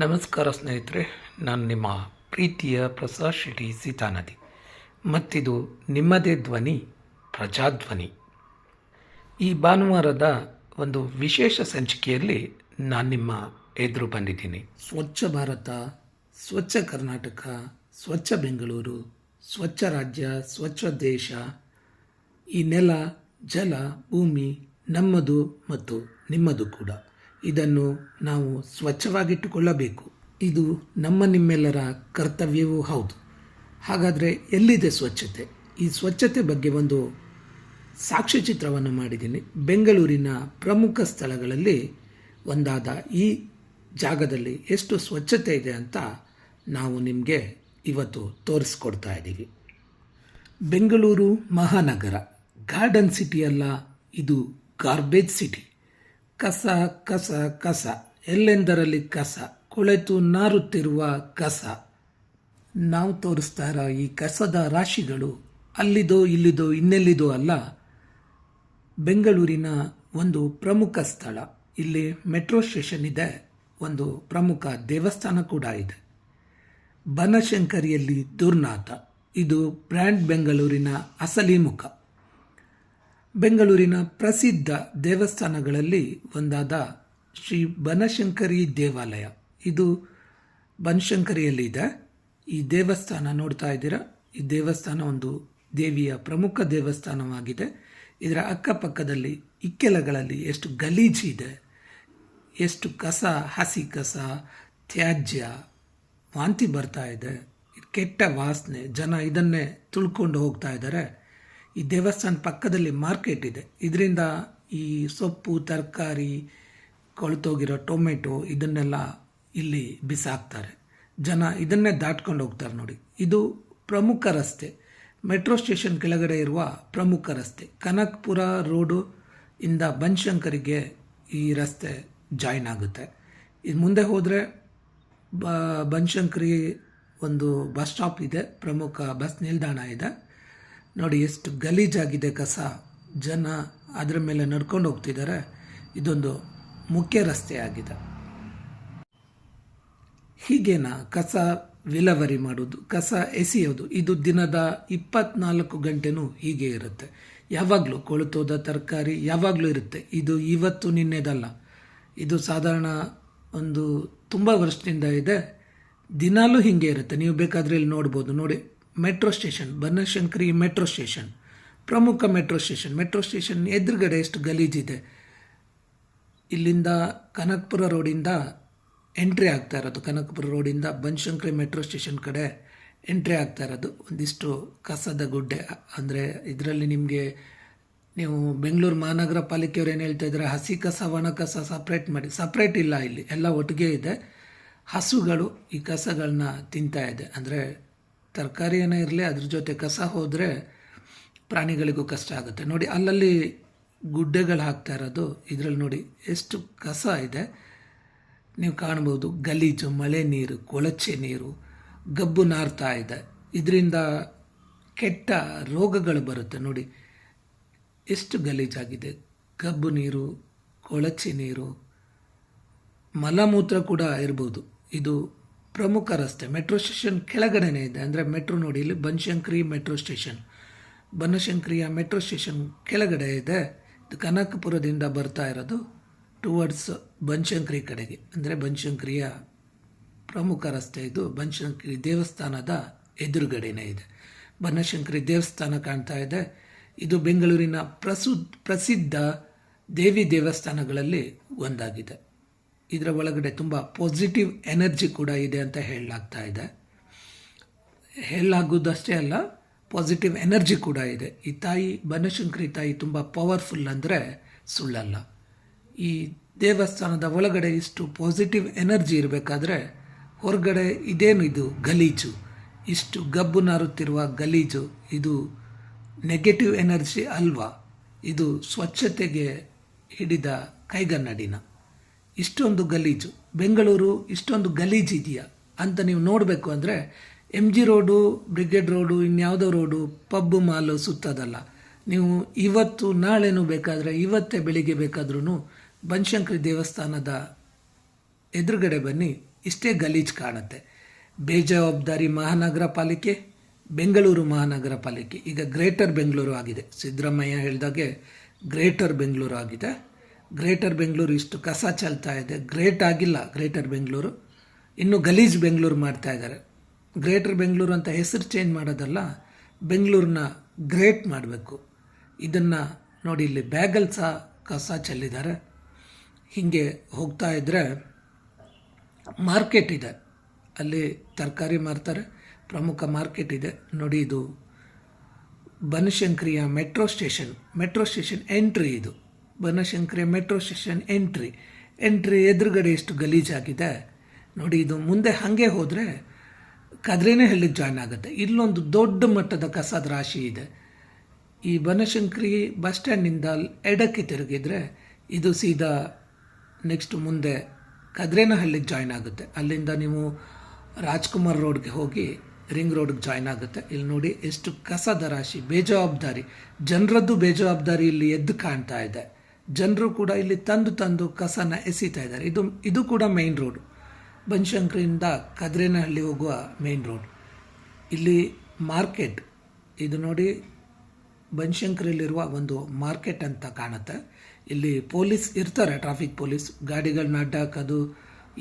ನಮಸ್ಕಾರ ಸ್ನೇಹಿತರೆ, ನಾನು ನಿಮ್ಮ ಪ್ರೀತಿಯ ಪ್ರಸಾದ್ ಶೆಟ್ಟಿ ಸೀತಾನದಿ ಮತ್ತಿದು ನಿಮ್ಮದೇ ಧ್ವನಿ ಪ್ರಜಾಧ್ವನಿ. ಈ ಭಾನುವಾರದ ಒಂದು ವಿಶೇಷ ಸಂಚಿಕೆಯಲ್ಲಿ ನಾನು ನಿಮ್ಮ ಎದುರು ಬಂದಿದ್ದೀನಿ. ಸ್ವಚ್ಛ ಭಾರತ, ಸ್ವಚ್ಛ ಕರ್ನಾಟಕ, ಸ್ವಚ್ಛ ಬೆಂಗಳೂರು, ಸ್ವಚ್ಛ ರಾಜ್ಯ, ಸ್ವಚ್ಛ ದೇಶ, ಈ ನೆಲ, ಜಲ, ಭೂಮಿ ನಮ್ಮದು ಮತ್ತು ನಿಮ್ಮದು ಕೂಡ. ಇದನ್ನು ನಾವು ಸ್ವಚ್ಛವಾಗಿಟ್ಟುಕೊಳ್ಳಬೇಕು. ಇದು ನಮ್ಮ ನಿಮ್ಮೆಲ್ಲರ ಕರ್ತವ್ಯವೂ ಹೌದು. ಹಾಗಾದರೆ ಎಲ್ಲಿದೆ ಸ್ವಚ್ಛತೆ? ಈ ಸ್ವಚ್ಛತೆ ಬಗ್ಗೆ ಒಂದು ಸಾಕ್ಷ್ಯಚಿತ್ರವನ್ನು ಮಾಡಿದ್ದೀನಿ. ಬೆಂಗಳೂರಿನ ಪ್ರಮುಖ ಸ್ಥಳಗಳಲ್ಲಿ ಒಂದಾದ ಈ ಜಾಗದಲ್ಲಿ ಎಷ್ಟು ಸ್ವಚ್ಛತೆ ಇದೆ ಅಂತ ನಾವು ನಿಮಗೆ ಇವತ್ತು ತೋರಿಸ್ಕೊಡ್ತಾ ಇದ್ದೀವಿ. ಬೆಂಗಳೂರು ಮಹಾನಗರ ಗಾರ್ಡನ್ ಸಿಟಿ ಅಲ್ಲ, ಇದು ಗಾರ್ಬೇಜ್ ಸಿಟಿ. ಕಸ ಕಸ ಕಸ, ಎಲ್ಲೆಂದರಲ್ಲಿ ಕಸ, ಕೊಳೆತು ನಾರುತ್ತಿರುವ ಕಸ. ನಾವು ತೋರಿಸ್ತಾ ಇರೋ ಈ ಕಸದ ರಾಶಿಗಳು ಅಲ್ಲಿದೋ ಇಲ್ಲಿದೋ ಇನ್ನೆಲ್ಲಿದೋ ಅಲ್ಲ, ಬೆಂಗಳೂರಿನ ಒಂದು ಪ್ರಮುಖ ಸ್ಥಳ. ಇಲ್ಲಿ ಮೆಟ್ರೋ ಸ್ಟೇಷನ್ ಇದೆ, ಒಂದು ಪ್ರಮುಖ ದೇವಸ್ಥಾನ ಕೂಡ ಇದೆ. ಬನಶಂಕರಿಯಲ್ಲಿ ದುರ್ನಾಥ, ಇದು ಬ್ರ್ಯಾಂಡ್ ಬೆಂಗಳೂರಿನ ಅಸಲಿ ಮುಖ. ಬೆಂಗಳೂರಿನ ಪ್ರಸಿದ್ಧ ದೇವಸ್ಥಾನಗಳಲ್ಲಿ ಒಂದಾದ ಶ್ರೀ ಬನಶಂಕರಿ ದೇವಾಲಯ, ಇದು ಬನಶಂಕರಿಯಲ್ಲಿದೆ. ಈ ದೇವಸ್ಥಾನ ನೋಡ್ತಾ ಇದ್ದೀರಾ, ಈ ದೇವಸ್ಥಾನ ಒಂದು ದೇವಿಯ ಪ್ರಮುಖ ದೇವಸ್ಥಾನವಾಗಿದೆ. ಇದರ ಅಕ್ಕಪಕ್ಕದಲ್ಲಿ ಇಕ್ಕೆಲಗಳಲ್ಲಿ ಎಷ್ಟು ಗಲೀಜಿದೆ, ಎಷ್ಟು ಕಸ, ಹಸಿ ಕಸ, ತ್ಯಾಜ್ಯ, ವಾಂತಿ ಬರ್ತಾ ಇದೆ, ಕೆಟ್ಟ ವಾಸನೆ, ಜನ ಇದನ್ನೇ ತುಳ್ಕೊಂಡು ಹೋಗ್ತಾ ಇದ್ದಾರೆ. ಈ ದೇವಸ್ಥಾನ ಪಕ್ಕದಲ್ಲಿ ಮಾರ್ಕೆಟ್ ಇದೆ, ಇದರಿಂದ ಈ ಸೊಪ್ಪು, ತರಕಾರಿ, ಕೊಳ್ತೋಗಿರೋ ಟೊಮೆಟೊ ಇದನ್ನೆಲ್ಲ ಇಲ್ಲಿ ಬಿಸಾಕ್ತಾರೆ. ಜನ ಇದನ್ನೇ ದಾಟ್ಕೊಂಡು ಹೋಗ್ತಾರೆ. ನೋಡಿ, ಇದು ಪ್ರಮುಖ ರಸ್ತೆ, ಮೆಟ್ರೋ ಸ್ಟೇಷನ್ ಕೆಳಗಡೆ ಇರುವ ಪ್ರಮುಖ ರಸ್ತೆ. ಕನಕಪುರ ರೋಡು ಇಂದ ಬನಶಂಕರಿಗೆ ಈ ರಸ್ತೆ ಜಾಯಿನ್ ಆಗುತ್ತೆ. ಇದು ಮುಂದೆ ಹೋದರೆ ಬನಶಂಕರಿ ಒಂದು ಬಸ್ ಸ್ಟಾಪ್ ಇದೆ, ಪ್ರಮುಖ ಬಸ್ ನಿಲ್ದಾಣ ಇದೆ. ನೋಡಿ ಎಷ್ಟು ಗಲೀಜಾಗಿದೆ ಕಸ, ಜನ ಅದರ ಮೇಲೆ ನಡ್ಕೊಂಡು ಹೋಗ್ತಿದ್ದಾರೆ. ಇದೊಂದು ಮುಖ್ಯ ರಸ್ತೆ ಆಗಿದೆ. ಹೀಗೇನಾ ಕಸ ವಿಲೇವಾರಿ ಮಾಡೋದು, ಕಸ ಎಸೆಯೋದು, ಇದು ದಿನದ 24 ಗಂಟೆನೂ ಹೀಗೆ ಇರುತ್ತೆ. ಯಾವಾಗಲೂ ಕೊಳೆತೋದ ತರಕಾರಿ ಯಾವಾಗಲೂ ಇರುತ್ತೆ. ಇದು ಇವತ್ತು ನಿನ್ನೆದಲ್ಲ, ಇದು ಸಾಧಾರಣ ಒಂದು ತುಂಬ ವರ್ಷದಿಂದ ಇದೆ, ದಿನಾಲೂ ಹೀಗೆ ಇರುತ್ತೆ. ನೀವು ಬೇಕಾದರೆ ಇಲ್ಲಿ ನೋಡ್ಬೋದು. ನೋಡಿ, metro station, Banashankari metro station, ಪ್ರಮುಖ ಮೆಟ್ರೋ ಸ್ಟೇಷನ್. ಮೆಟ್ರೋ ಸ್ಟೇಷನ್ ಎದುರುಗಡೆ ಎಷ್ಟು ಗಲೀಜಿದೆ. ಇಲ್ಲಿಂದ ಕನಕಪುರ ರೋಡಿಂದ ಎಂಟ್ರಿ ಆಗ್ತಾ ಇರೋದು, ಕನಕಪುರ ರೋಡಿಂದ ಬನಶಂಕರಿ ಮೆಟ್ರೋ ಸ್ಟೇಷನ್ ಕಡೆ ಎಂಟ್ರಿ ಆಗ್ತಾ ಇರೋದು ಒಂದಿಷ್ಟು ಕಸದ ಗುಡ್ಡೆ. ಅಂದರೆ ಇದರಲ್ಲಿ ನಿಮಗೆ, ನೀವು ಬೆಂಗಳೂರು ಮಹಾನಗರ ಪಾಲಿಕೆಯವ್ರು ಏನು ಹೇಳ್ತಾ ಇದ್ದಾರೆ, ಹಸಿ ಕಸ ಒಣ ಕಸ ಸಪ್ರೇಟ್ ಮಾಡಿ. ಸಪ್ರೇಟ್ ಇಲ್ಲ, ಇಲ್ಲಿ ಎಲ್ಲ ಒಟ್ಟಿಗೆ ಇದೆ. ಹಸುಗಳು ಈ ಕಸಗಳನ್ನ ತಿಂತಾ ಇದೆ. ಅಂದರೆ ತರಕಾರಿ ಏನೋ ಇರಲಿ, ಅದ್ರ ಜೊತೆ ಕಸ ಹೋದರೆ ಪ್ರಾಣಿಗಳಿಗೂ ಕಷ್ಟ ಆಗುತ್ತೆ. ನೋಡಿ, ಅಲ್ಲಲ್ಲಿ ಗುಡ್ಡೆಗಳು ಹಾಕ್ತಾ ಇರೋದು, ಇದರಲ್ಲಿ ನೋಡಿ ಎಷ್ಟು ಕಸ ಇದೆ, ನೀವು ಕಾಣ್ಬೋದು. ಗಲೀಜು, ಮಳೆ ನೀರು, ಕೊಳಚೆ ನೀರು, ಗಬ್ಬು ನಾರ್ತಾ ಇದೆ. ಇದರಿಂದ ಕೆಟ್ಟ ರೋಗಗಳು ಬರುತ್ತೆ. ನೋಡಿ ಎಷ್ಟು ಗಲೀಜಾಗಿದೆ, ಗಬ್ಬು ನೀರು, ಕೊಳಚೆ ನೀರು, ಮಲಮೂತ್ರ ಕೂಡ ಇರ್ಬೋದು. ಇದು ಪ್ರಮುಖ ರಸ್ತೆ, ಮೆಟ್ರೋ ಸ್ಟೇಷನ್ ಕೆಳಗಡೆನೇ ಇದೆ. ಅಂದರೆ ಮೆಟ್ರೋ ನೋಡಿ, ಇಲ್ಲಿ ಬನಶಂಕರಿ ಮೆಟ್ರೋ ಸ್ಟೇಷನ್, ಬನಶಂಕರಿಯ ಮೆಟ್ರೋ ಸ್ಟೇಷನ್ ಕೆಳಗಡೆ ಇದೆ. ಇದು ಕನಕಪುರದಿಂದ ಬರ್ತಾ ಇರೋದು ಟುವರ್ಡ್ಸ್ ಬನಶಂಕರಿ ಕಡೆಗೆ, ಅಂದರೆ ಬನಶಂಕರಿಯ ಪ್ರಮುಖ ರಸ್ತೆ ಇದು. ಬನಶಂಕರಿ ದೇವಸ್ಥಾನದ ಎದುರುಗಡೆನೇ ಇದೆ. ಬನಶಂಕರಿ ದೇವಸ್ಥಾನ ಕಾಣ್ತಾ ಇದೆ. ಇದು ಬೆಂಗಳೂರಿನ ಪ್ರಸಿದ್ಧ ದೇವಿ ದೇವಸ್ಥಾನಗಳಲ್ಲಿ ಒಂದಾಗಿದೆ. ಇದರ ಒಳಗಡೆ ತುಂಬ ಪಾಸಿಟಿವ್ ಎನರ್ಜಿ ಕೂಡ ಇದೆ ಅಂತ ಹೇಳಲಾಗ್ತಾ ಇದೆ. ಹೇಳಲಾಗೋದಷ್ಟೇ ಅಲ್ಲ, ಪಾಸಿಟಿವ್ ಎನರ್ಜಿ ಕೂಡ ಇದೆ. ಈ ತಾಯಿ, ಬನಶಂಕರಿ ತಾಯಿ ತುಂಬ ಪವರ್ಫುಲ್ ಅಂದರೆ ಸುಳ್ಳಲ್ಲ. ಈ ದೇವಸ್ಥಾನದ ಒಳಗಡೆ ಇಷ್ಟು ಪಾಸಿಟಿವ್ ಎನರ್ಜಿ ಇರಬೇಕಾದ್ರೆ ಹೊರಗಡೆ ಇದೇನು ಇದು ಗಲೀಜು, ಇಷ್ಟು ಗಬ್ಬು ನಾರುತ್ತಿರುವ ಗಲೀಜು, ಇದು ನೆಗೆಟಿವ್ ಎನರ್ಜಿ ಅಲ್ವಾ? ಇದು ಸ್ವಚ್ಛತೆಗೆ ಹಿಡಿದ ಕೈಗನ್ನಡಿನ. ಇಷ್ಟೊಂದು ಗಲೀಜು, ಬೆಂಗಳೂರು ಇಷ್ಟೊಂದು ಗಲೀಜಿದೆಯಾ ಅಂತ ನೀವು ನೋಡಬೇಕು ಅಂದರೆ MG ರೋಡು, ಬ್ರಿಗೇಡ್ ರೋಡು, ಇನ್ಯಾವುದೋ ರೋಡು, ಪಬ್ಬು ಮಾಲು ಸುತ್ತದಲ್ಲ. ನೀವು ಇವತ್ತು ನಾಳೆನೂ ಬೇಕಾದರೆ, ಇವತ್ತೇ ಬೆಳಿಗ್ಗೆ ಬೇಕಾದ್ರೂ ಬನಶಂಕರಿ ದೇವಸ್ಥಾನದ ಎದುರುಗಡೆ ಬನ್ನಿ, ಇಷ್ಟೇ ಗಲೀಜು ಕಾಣುತ್ತೆ. ಬೇಜವಾಬ್ದಾರಿ ಮಹಾನಗರ ಪಾಲಿಕೆ, ಬೆಂಗಳೂರು ಮಹಾನಗರ ಪಾಲಿಕೆ ಈಗ ಗ್ರೇಟರ್ ಬೆಂಗಳೂರು ಆಗಿದೆ. ಸಿದ್ದರಾಮಯ್ಯ ಹೇಳಿದಾಗೆ ಗ್ರೇಟರ್ ಬೆಂಗಳೂರು ಆಗಿದೆ. ಗ್ರೇಟರ್ ಬೆಂಗಳೂರು ಇಷ್ಟು ಕಸ ಚೆಲ್ತಾ ಇದೆ. ಗ್ರೇಟ್ ಆಗಿಲ್ಲ ಗ್ರೇಟರ್ ಬೆಂಗಳೂರು, ಇನ್ನು ಗಲೀಜ್ ಬೆಂಗಳೂರು ಮಾಡ್ತಾ ಇದ್ದಾರೆ. ಗ್ರೇಟರ್ ಬೆಂಗಳೂರು ಅಂತ ಹೆಸರು ಚೇಂಜ್ ಮಾಡೋದಲ್ಲ, ಬೆಂಗಳೂರನ್ನ ಗ್ರೇಟ್ ಮಾಡಬೇಕು. ಇದನ್ನು ನೋಡಿ, ಇಲ್ಲಿ ಬ್ಯಾಗಲ್ಲಿ ಸಹ ಕಸ ಚೆಲ್ಲಿದ್ದಾರೆ. ಹೀಗೆ ಹೋಗ್ತಾ ಇದ್ದರೆ ಮಾರ್ಕೆಟ್ ಇದೆ, ಅಲ್ಲಿ ತರಕಾರಿ ಮಾರ್ತಾರೆ, ಪ್ರಮುಖ ಮಾರ್ಕೆಟ್ ಇದೆ ನೋಡಿ. ಇದು ಬನಶಂಕರಿಯ ಮೆಟ್ರೋ ಸ್ಟೇಷನ್ ಎಂಟ್ರಿ. ಇದು ಬನಶಂಕರಿಯ ಮೆಟ್ರೋ ಸ್ಟೇಷನ್ ಎಂಟ್ರಿ ಎದುರುಗಡೆ ಎಷ್ಟು ಗಲೀಜಾಗಿದೆ ನೋಡಿ. ಇದು ಮುಂದೆ ಹಾಗೆ ಹೋದರೆ ಕದ್ರೇನಹಳ್ಳಿಗೆ ಜಾಯ್ನ್ ಆಗುತ್ತೆ. ಇಲ್ಲೊಂದು ದೊಡ್ಡ ಮಟ್ಟದ ಕಸದ ರಾಶಿ ಇದೆ. ಈ ಬನಶಂಕರಿ ಬಸ್ ಸ್ಟ್ಯಾಂಡಿಂದ ಎಡಕ್ಕೆ ತಿರುಗಿದರೆ ಇದು ಸೀದಾ ನೆಕ್ಸ್ಟ್ ಮುಂದೆ ಕದ್ರೇನಹಳ್ಳಿಗೆ ಜಾಯ್ನ್ ಆಗುತ್ತೆ. ಅಲ್ಲಿಂದ ನೀವು ರಾಜ್ಕುಮಾರ್ ರೋಡ್ಗೆ ಹೋಗಿ ರಿಂಗ್ ರೋಡ್ಗೆ ಜಾಯ್ನ್ ಆಗುತ್ತೆ. ಇಲ್ಲಿ ನೋಡಿ ಎಷ್ಟು ಕಸದ ರಾಶಿ, ಬೇಜವಾಬ್ದಾರಿ, ಜನರದ್ದು ಬೇಜವಾಬ್ದಾರಿ ಇಲ್ಲಿ ಎದ್ದು ಕಾಣ್ತಾ ಇದೆ. ಜನರು ಕೂಡ ಇಲ್ಲಿ ತಂದು ಕಸನ ಎಸಿತಾ ಇದ್ದಾರೆ. ಇದು ಕೂಡ ಮೇನ್ ರೋಡು, ಬನಶಂಕರಿಯಿಂದ ಕದ್ರೇನಹಳ್ಳಿ ಹೋಗುವ ಮೇನ್ ರೋಡ್. ಇಲ್ಲಿ ಮಾರ್ಕೆಟ್, ಇದು ನೋಡಿ ಬನಶಂಕರಿಯಲ್ಲಿರುವ ಒಂದು ಮಾರ್ಕೆಟ್ ಅಂತ ಕಾಣುತ್ತೆ. ಇಲ್ಲಿ ಪೊಲೀಸ್ ಇರ್ತಾರೆ, ಟ್ರಾಫಿಕ್ ಪೊಲೀಸ್, ಗಾಡಿಗಳನ್ನ ಅಡ್ಡ ಹಾಕೋದು,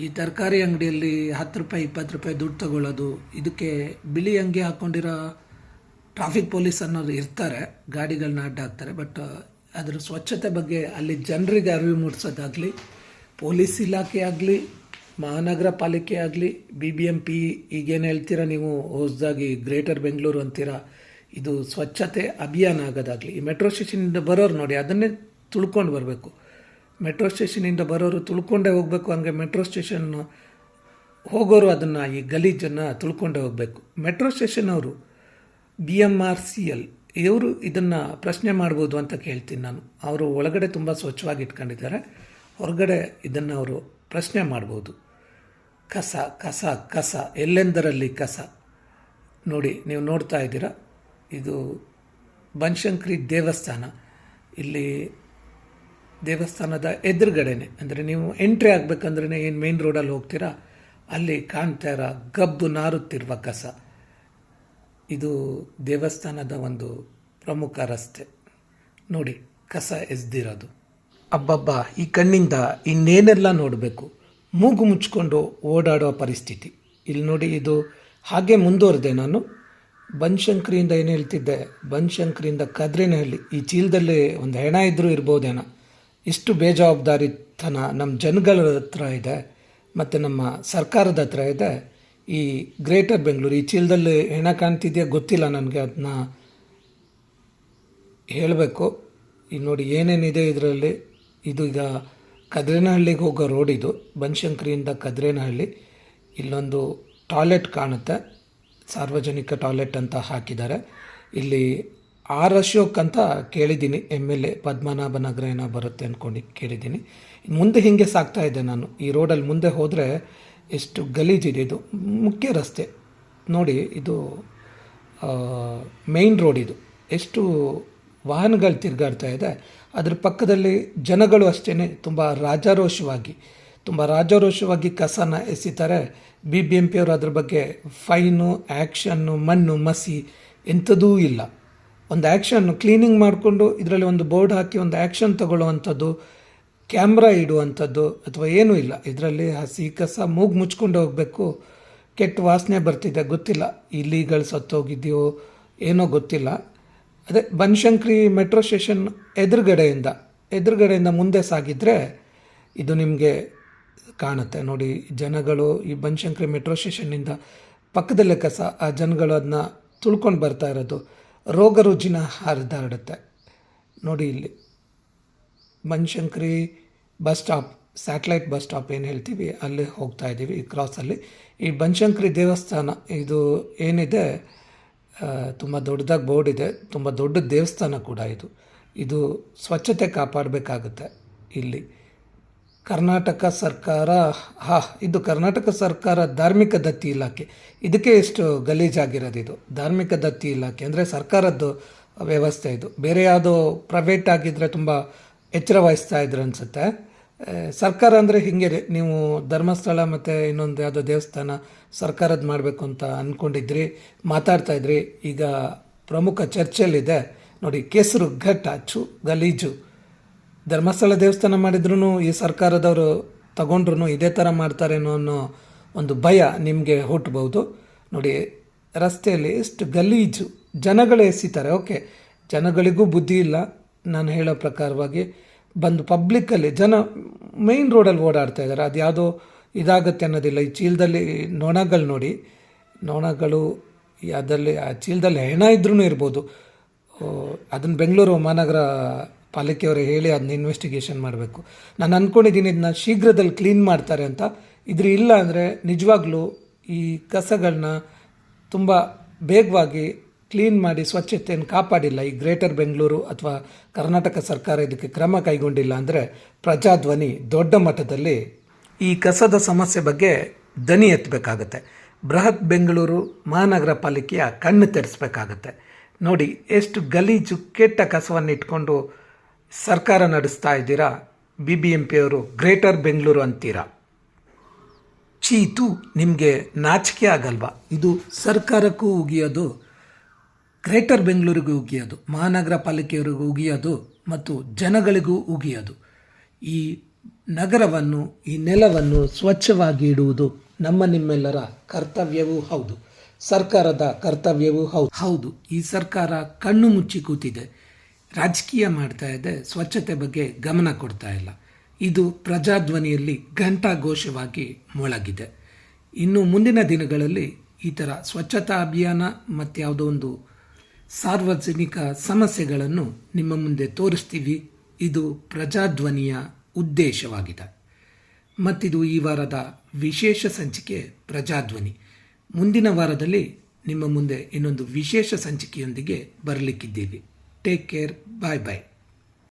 ಈ ತರಕಾರಿ ಅಂಗಡಿಯಲ್ಲಿ 10 ರೂಪಾಯಿ 20 ರೂಪಾಯಿ ದುಡ್ಡು ತಗೊಳ್ಳೋದು, ಇದಕ್ಕೆ ಬಿಳಿ ಅಂಗಿ ಹಾಕ್ಕೊಂಡಿರೋ ಟ್ರಾಫಿಕ್ ಪೊಲೀಸ್ ಅನ್ನೋರು ಇರ್ತಾರೆ, ಗಾಡಿಗಳನ್ನ ಅಡ್ಡ ಹಾಕ್ತಾರೆ. ಬಟ್ ಅದರ ಸ್ವಚ್ಛತೆ ಬಗ್ಗೆ ಅಲ್ಲಿ ಜನರಿಗೆ ಅರಿವು ಮೂಡಿಸೋದಾಗಲಿ, ಪೊಲೀಸ್ ಇಲಾಖೆ ಆಗಲಿ, ಮಹಾನಗರ ಪಾಲಿಕೆ ಆಗಲಿ, BBMP ಈಗೇನು ಹೇಳ್ತೀರಾ ನೀವು ಹೊಸದಾಗಿ ಗ್ರೇಟರ್ ಬೆಂಗಳೂರು ಅಂತೀರಾ, ಇದು ಸ್ವಚ್ಛತೆ ಅಭಿಯಾನ ಆಗೋದಾಗಲಿ. ಈ ಮೆಟ್ರೋ ಸ್ಟೇಷನಿಂದ ಬರೋರು ನೋಡಿ ಅದನ್ನೇ ತುಳ್ಕೊಂಡು ಬರಬೇಕು. ಮೆಟ್ರೋ ಸ್ಟೇಷನಿಂದ ಬರೋರು ತುಳ್ಕೊಂಡೇ ಹೋಗಬೇಕು, ಹಂಗೆ ಮೆಟ್ರೋ ಸ್ಟೇಷನ್ ಹೋಗೋರು ಅದನ್ನು ಈ ಗಲೀಜನ್ನು ತುಳ್ಕೊಂಡೇ ಹೋಗಬೇಕು. ಮೆಟ್ರೋ ಸ್ಟೇಷನ್ ಅವರು BMRCL ಇವರು ಇದನ್ನು ಪ್ರಶ್ನೆ ಮಾಡ್ಬೋದು ಅಂತ ಕೇಳ್ತೀನಿ ನಾನು. ಅವರು ಒಳಗಡೆ ತುಂಬ ಸ್ವಚ್ಛವಾಗಿ ಇಟ್ಕೊಂಡಿದ್ದಾರೆ, ಹೊರಗಡೆ ಇದನ್ನು ಅವರು ಪ್ರಶ್ನೆ ಮಾಡ್ಬೋದು. ಕಸ ಕಸ ಕಸ ಎಲ್ಲೆಂದರಲ್ಲಿ ಕಸ ನೋಡಿ, ನೀವು ನೋಡ್ತಾ ಇದ್ದೀರಾ. ಇದು ಬನಶಂಕರಿ ದೇವಸ್ಥಾನ. ಇಲ್ಲಿ ದೇವಸ್ಥಾನದ ಎದುರುಗಡೆನೆ, ಅಂದರೆ ನೀವು ಎಂಟ್ರಿ ಆಗಬೇಕಂದ್ರೆ ಏನು ಮೇನ್ ರೋಡಲ್ಲಿ ಹೋಗ್ತೀರಾ, ಅಲ್ಲಿ ಕಾಣ್ತಾ ಇರೋ ಗಬ್ಬು ನಾರುತ್ತಿರುವ ಕಸ. ಇದು ದೇವಸ್ಥಾನದ ಒಂದು ಪ್ರಮುಖ ರಸ್ತೆ ನೋಡಿ, ಕಸ ಎಸ್ದಿರೋದು. ಅಬ್ಬಬ್ಬ, ಈ ಕಣ್ಣಿಂದ ಇನ್ನೇನೆಲ್ಲ ನೋಡಬೇಕು, ಮೂಗು ಮುಚ್ಕೊಂಡು ಓಡಾಡೋ ಪರಿಸ್ಥಿತಿ. ಇಲ್ಲಿ ನೋಡಿ, ಇದು ಹಾಗೆ ಮುಂದುವರೆದೆ ನಾನು. ಬನಶಂಕರಿಯಿಂದ ಏನು ಹೇಳ್ತಿದ್ದೆ, ಬನಶಂಕರಿಯಿಂದ ಕದ್ರೇನಹಳ್ಳಿ, ಈ ಚೀಲದಲ್ಲಿ ಒಂದು ಹೆಣ ಇದ್ದರೂ ಇರ್ಬೋದೇನೋ, ಇಷ್ಟು ಬೇಜವಾಬ್ದಾರಿತನ ನಮ್ಮ ಜನಗಳ ಹತ್ರ ಇದೆ ಮತ್ತು ನಮ್ಮ ಸರ್ಕಾರದ ಹತ್ರ ಇದೆ. ಈ ಗ್ರೇಟರ್ ಬೆಂಗಳೂರು, ಈ ಚೀಲದಲ್ಲಿ ಹೆಣ ಕಾಣ್ತಿದೆಯಾ ಗೊತ್ತಿಲ್ಲ ನನಗೆ, ಅದನ್ನ ಹೇಳಬೇಕು. ಈಗ ನೋಡಿ ಏನೇನಿದೆ ಇದರಲ್ಲಿ. ಇದು ಈಗ ಕದ್ರೇನಹಳ್ಳಿಗೆ ಹೋಗೋ ರೋಡ್, ಇದು ಬನಶಂಕರಿಯಿಂದ ಕದ್ರೇನಹಳ್ಳಿ. ಇಲ್ಲೊಂದು ಟಾಯ್ಲೆಟ್ ಕಾಣುತ್ತೆ, ಸಾರ್ವಜನಿಕ ಟಾಯ್ಲೆಟ್ ಅಂತ ಹಾಕಿದ್ದಾರೆ. ಇಲ್ಲಿ R. ಅಶೋಕ್ ಅಂತ ಕೇಳಿದ್ದೀನಿ, MLA ಪದ್ಮನಾಭನಗರ ಏನೋ ಬರುತ್ತೆ ಅಂದ್ಕೊಂಡು ಕೇಳಿದ್ದೀನಿ. ಮುಂದೆ ಹೀಗೆ ಸಾಗ್ತಾ ಇದ್ದೆ ನಾನು. ಈ ರೋಡಲ್ಲಿ ಮುಂದೆ ಹೋದರೆ ಎಷ್ಟು ಗಲೀಜಿದೆ. ಇದು ಮುಖ್ಯ ರಸ್ತೆ ನೋಡಿ, ಇದು ಮೇನ್ ರೋಡ್. ಇದು ಎಷ್ಟು ವಾಹನಗಳು ತಿರುಗಾಡ್ತಾ ಇದೆ. ಅದ್ರ ಪಕ್ಕದಲ್ಲಿ ಜನಗಳು ಅಷ್ಟೇ ತುಂಬ ರಾಜಾರೋಷವಾಗಿ ಕಸನ ಎಸಿತಾರೆ. BBMP ಅವರು ಅದ್ರ ಬಗ್ಗೆ ಫೈನು, ಆ್ಯಕ್ಷನ್ನು, ಮಣ್ಣು ಮಸಿ ಎಂಥದೂ ಇಲ್ಲ. ಒಂದು ಆ್ಯಕ್ಷನ್ನು ಕ್ಲೀನಿಂಗ್ ಮಾಡಿಕೊಂಡು ಇದರಲ್ಲಿ ಒಂದು ಬೋರ್ಡ್ ಹಾಕಿ ಒಂದು ಆ್ಯಕ್ಷನ್ ತಗೊಳ್ಳುವಂಥದ್ದು, ಕ್ಯಾಮ್ರಾ ಇಡುವಂಥದ್ದು ಅಥವಾ ಏನೂ ಇಲ್ಲ. ಇದರಲ್ಲಿ ಹಸಿ ಕಸ ಮೂಗು ಮುಚ್ಕೊಂಡು ಹೋಗಬೇಕು. ಕೆಟ್ಟ ವಾಸನೆ ಬರ್ತಿದೆ, ಗೊತ್ತಿಲ್ಲ ಇಲಿಗಳು ಸತ್ತೋಗಿದೆಯೋ ಏನೋ ಗೊತ್ತಿಲ್ಲ. ಅದೇ ಬನಶಂಕರಿ ಮೆಟ್ರೋ ಸ್ಟೇಷನ್ ಎದುರುಗಡೆಯಿಂದ ಮುಂದೆ ಸಾಗಿದರೆ ಇದು ನಿಮಗೆ ಕಾಣುತ್ತೆ ನೋಡಿ. ಜನಗಳು ಈ ಬನಶಂಕರಿ ಮೆಟ್ರೋ ಸ್ಟೇಷನ್ನಿಂದ ಪಕ್ಕದಲ್ಲೇ ಕಸ, ಆ ಜನಗಳು ಅದನ್ನ ತುಳ್ಕೊಂಡು ಬರ್ತಾ ಇರೋದು, ರೋಗ ರುಜಿನ ಹರಿದಾಡುತ್ತೆ ನೋಡಿ. ಇಲ್ಲಿ Banashankari bus stop, satellite bus stop ಏನು ಹೇಳ್ತೀವಿ, ಅಲ್ಲಿ ಹೋಗ್ತಾ ಇದ್ದೀವಿ. ಈ ಕ್ರಾಸಲ್ಲಿ ಈ ಬನಶಂಕರಿ ದೇವಸ್ಥಾನ ಇದು ಏನಿದೆ, ತುಂಬ ದೊಡ್ಡದಾಗಿ ಬೋರ್ಡ್ ಇದೆ, ತುಂಬ ದೊಡ್ಡ ದೇವಸ್ಥಾನ ಕೂಡ ಇದು ಸ್ವಚ್ಛತೆ ಕಾಪಾಡಬೇಕಾಗುತ್ತೆ. ಇಲ್ಲಿ ಕರ್ನಾಟಕ ಸರ್ಕಾರ, ಇದು ಕರ್ನಾಟಕ ಸರ್ಕಾರ ಧಾರ್ಮಿಕ ದತ್ತಿ ಇಲಾಖೆ, ಇದಕ್ಕೆ ಎಷ್ಟು ಗಲೀಜಾಗಿರೋದು. ಇದು ಧಾರ್ಮಿಕ ದತ್ತಿ ಇಲಾಖೆ ಅಂದರೆ ಸರ್ಕಾರದ್ದು ವ್ಯವಸ್ಥೆ. ಇದು ಬೇರೆ ಯಾವುದೋ ಪ್ರೈವೇಟ್ ಆಗಿದ್ದರೆ ತುಂಬ ಎಚ್ಚರ ವಹಿಸ್ತಾ ಇದ್ರು ಅನಿಸುತ್ತೆ. ಸರ್ಕಾರ ಅಂದರೆ ಹಿಂಗೆ ರೀ, ನೀವು ಧರ್ಮಸ್ಥಳ ಮತ್ತು ಇನ್ನೊಂದು ಯಾವುದೋ ದೇವಸ್ಥಾನ ಸರ್ಕಾರದ ಮಾಡಬೇಕು ಅಂತ ಅಂದ್ಕೊಂಡಿದ್ರಿ, ಮಾತಾಡ್ತಾಯಿದ್ರಿ. ಈಗ ಪ್ರಮುಖ ಚರ್ಚೆಯಲ್ಲಿದೆ ನೋಡಿ, ಕೆಸರು ಘಟ್ಟ ಗಲೀಜು. ಧರ್ಮಸ್ಥಳ ದೇವಸ್ಥಾನ ಮಾಡಿದ್ರೂ ಈ ಸರ್ಕಾರದವರು ತಗೊಂಡ್ರು ಇದೇ ಥರ ಮಾಡ್ತಾರೇನೋ ಅನ್ನೋ ಒಂದು ಭಯ ನಿಮಗೆ ಹುಟ್ಟಬಹುದು. ನೋಡಿ, ರಸ್ತೆಯಲ್ಲಿ ಎಷ್ಟು ಗಲೀಜು, ಜನಗಳೇ ಎಸಿತಾರೆ. ಓಕೆ, ಜನಗಳಿಗೂ ಬುದ್ಧಿ ಇಲ್ಲ, ನಾನು ಹೇಳೋ ಪ್ರಕಾರವಾಗಿ ಬಂದು ಪಬ್ಲಿಕ್ಕಲ್ಲಿ ಜನ ಮೇಯ್ನ್ ರೋಡಲ್ಲಿ ಓಡಾಡ್ತಾ ಇದ್ದಾರೆ. ಅದು ಯಾವುದೋ ಇದಾಗತ್ತೆ ಅನ್ನೋದಿಲ್ಲ. ಈ ಚೀಲದಲ್ಲಿ ನೊಣಗಳು ನೋಡಿ, ನೊಣಗಳು ಅದರಲ್ಲಿ ಆ ಚೀಲದಲ್ಲಿ ಹೆಣ ಇದ್ರೂ ಇರ್ಬೋದು. ಅದನ್ನು ಬೆಂಗಳೂರು ಮಹಾನಗರ ಪಾಲಿಕೆಯವರು ಹೇಳಿ ಅದನ್ನ ಇನ್ವೆಸ್ಟಿಗೇಷನ್ ಮಾಡಬೇಕು. ನಾನು ಅಂದ್ಕೊಂಡಿದ್ದೀನಿ ಇದನ್ನ ಶೀಘ್ರದಲ್ಲಿ ಕ್ಲೀನ್ ಮಾಡ್ತಾರೆ ಅಂತ. ಇದ್ರ ಇಲ್ಲ ಅಂದರೆ ನಿಜವಾಗ್ಲೂ ಈ ಕಸಗಳನ್ನ ತುಂಬ ಬೇಗವಾಗಿ ಕ್ಲೀನ್ ಮಾಡಿ ಸ್ವಚ್ಛತೆಯನ್ನು ಕಾಪಾಡಿಲ್ಲ ಈ ಗ್ರೇಟರ್ ಬೆಂಗಳೂರು ಅಥವಾ ಕರ್ನಾಟಕ ಸರ್ಕಾರ ಇದಕ್ಕೆ ಕ್ರಮ ಕೈಗೊಂಡಿಲ್ಲ ಅಂದರೆ ಪ್ರಜಾಧ್ವನಿ ದೊಡ್ಡ ಮಟ್ಟದಲ್ಲಿ ಈ ಕಸದ ಸಮಸ್ಯೆ ಬಗ್ಗೆ ದನಿ ಎತ್ತಬೇಕಾಗತ್ತೆ. ಬೃಹತ್ ಬೆಂಗಳೂರು ಮಹಾನಗರ ಪಾಲಿಕೆಯ ಕಣ್ಣು ತೆರೆಸಬೇಕಾಗತ್ತೆ. ನೋಡಿ, ಎಷ್ಟು ಗಲೀಜು ಕೆಟ್ಟ ಕಸವನ್ನು ಇಟ್ಕೊಂಡು ಸರ್ಕಾರ ನಡೆಸ್ತಾ ಇದ್ದೀರಾ. BBMP ಅವರು ಗ್ರೇಟರ್ ಬೆಂಗಳೂರು ಅಂತೀರಾ. ಚೀತು, ನಿಮಗೆ ನಾಚಿಕೆ ಆಗಲ್ವಾ? ಇದು ಸರ್ಕಾರಕ್ಕೂ ಉಗಿಯೋದು, ಗ್ರೇಟರ್ ಬೆಂಗಳೂರಿಗೂ ಉಗಿಯೋದು, ಮಹಾನಗರ ಪಾಲಿಕೆಯವರಿಗೂ ಉಗಿಯೋದು ಮತ್ತು ಜನಗಳಿಗೂ ಉಗಿಯೋದು. ಈ ನಗರವನ್ನು, ಈ ನೆಲವನ್ನು ಸ್ವಚ್ಛವಾಗಿ ಇಡುವುದು ನಿಮ್ಮೆಲ್ಲರ ಕರ್ತವ್ಯವೂ ಹೌದು, ಸರ್ಕಾರದ ಕರ್ತವ್ಯವೂ ಹೌದು. ಈ ಸರ್ಕಾರ ಕಣ್ಣು ಮುಚ್ಚಿ ಕೂತಿದೆ, ರಾಜಕೀಯ ಮಾಡ್ತಾ ಇದೆ, ಸ್ವಚ್ಛತೆ ಬಗ್ಗೆ ಗಮನ ಕೊಡ್ತಾ ಇಲ್ಲ. ಇದು ಪ್ರಜಾಧ್ವನಿಯಲ್ಲಿ ಘಂಟಾಘೋಷವಾಗಿ ಮೊಳಗಿದೆ. ಇನ್ನು ಮುಂದಿನ ದಿನಗಳಲ್ಲಿ ಈ ಥರ ಸ್ವಚ್ಛತಾ ಅಭಿಯಾನ ಮತ್ತು ಯಾವುದೋ ಒಂದು ಸಾರ್ವಜನಿಕ ಸಮಸ್ಯೆಗಳನ್ನು ನಿಮ್ಮ ಮುಂದೆ ತೋರಿಸ್ತೀವಿ. ಇದು ಪ್ರಜಾಧ್ವನಿಯ ಉದ್ದೇಶವಾಗಿದೆ. ಮತ್ತಿದು ಈ ವಾರದ ವಿಶೇಷ ಸಂಚಿಕೆ ಪ್ರಜಾಧ್ವನಿ. ಮುಂದಿನ ವಾರದಲ್ಲಿ ನಿಮ್ಮ ಮುಂದೆ ಇನ್ನೊಂದು ವಿಶೇಷ ಸಂಚಿಕೆಯೊಂದಿಗೆ ಬರಲಿಕ್ಕಿದ್ದೀವಿ. ಟೇಕ್ ಕೇರ್, ಬಾಯ್ ಬಾಯ್.